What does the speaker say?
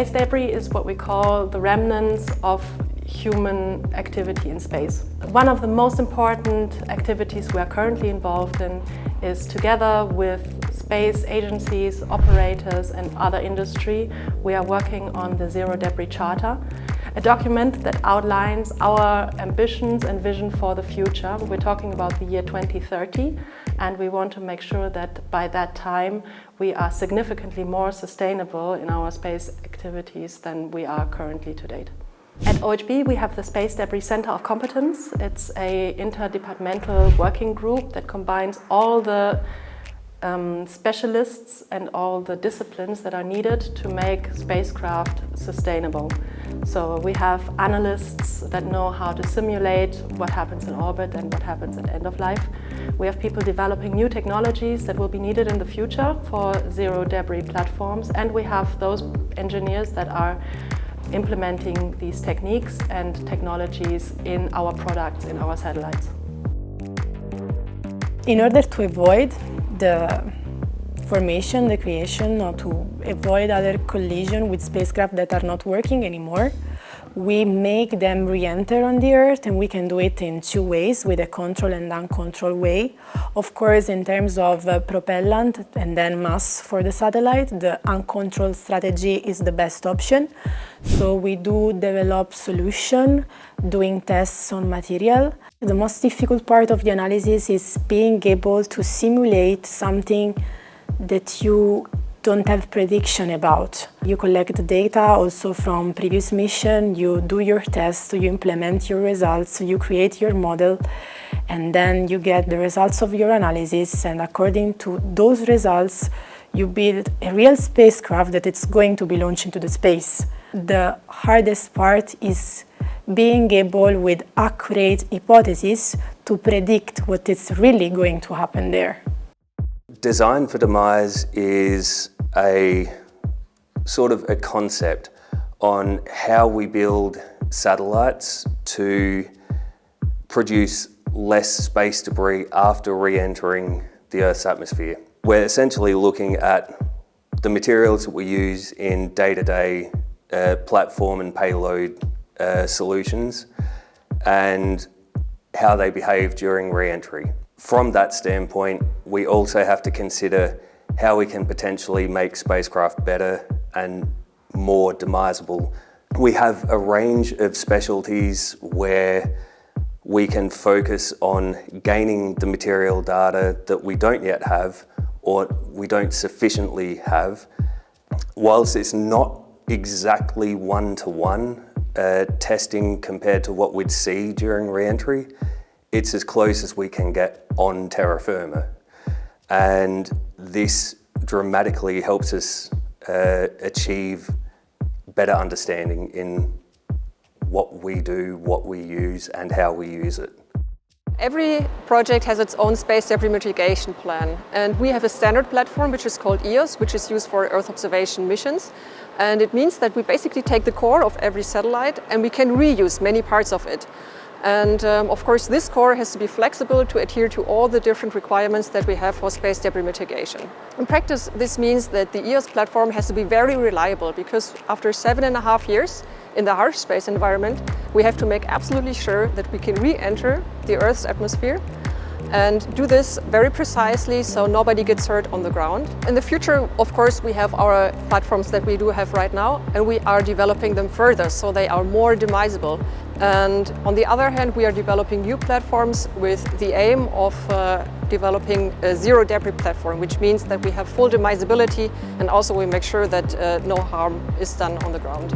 Space debris is what we call the remnants of human activity in space. One of the most important activities we are currently involved in is, together with space agencies, operators and other industry, we are working on the Zero Debris Charter, a document that outlines our ambitions and vision for the future. We're talking about the year 2030, and we want to make sure that by that time we are significantly more sustainable in our space activities than we are currently to date. At OHB we have the Space Debris Center of Competence. It's an interdepartmental working group that combines all the specialists and all the disciplines that are needed to make spacecraft sustainable. So we have analysts that know how to simulate what happens in orbit and what happens at end of life. We have people developing new technologies that will be needed in the future for zero debris platforms, and we have those engineers that are implementing these techniques and technologies in our products, in our satellites. In order to avoid the formation, the creation, or to avoid other collision with spacecraft that are not working anymore, we make them re-enter on the Earth, and we can do it in two ways, with a controlled and uncontrolled way. Of course, in terms of propellant and then mass for the satellite, the uncontrolled strategy is the best option. So we do develop solution, doing tests on material. The most difficult part of the analysis is being able to simulate something that you don't have prediction about. You collect the data also from previous mission, you do your tests, you implement your results, you create your model, and then you get the results of your analysis, and according to those results, you build a real spacecraft that it's going to be launched into the space. The hardest part is being able, with accurate hypotheses, to predict what is really going to happen there. Design for Demise is a sort of a concept on how we build satellites to produce less space debris after re-entering the Earth's atmosphere. We're essentially looking at the materials that we use in day-to-day platform and payload solutions and how they behave during re-entry. From that standpoint, we also have to consider how we can potentially make spacecraft better and more demisable. We have a range of specialties where we can focus on gaining the material data that we don't yet have or we don't sufficiently have. Whilst it's not exactly one-to-one testing compared to what we'd see during re-entry, it's as close as we can get on terra firma. And this dramatically helps us achieve better understanding in what we do, what we use, and how we use it. Every project has its own space debris mitigation plan, and we have a standard platform which is called EOS, which is used for Earth observation missions. And it means that we basically take the core of every satellite and we can reuse many parts of it. And of course, this core has to be flexible to adhere to all the different requirements that we have for space debris mitigation. In practice, this means that the EOS platform has to be very reliable, because after 7.5 years in the harsh space environment, we have to make absolutely sure that we can re-enter the Earth's atmosphere and do this very precisely so nobody gets hurt on the ground. In the future, of course, we have our platforms that we do have right now, and we are developing them further so they are more demisable. And on the other hand, we are developing new platforms with the aim of developing a zero debris platform, which means that we have full demisability, and also we make sure that no harm is done on the ground.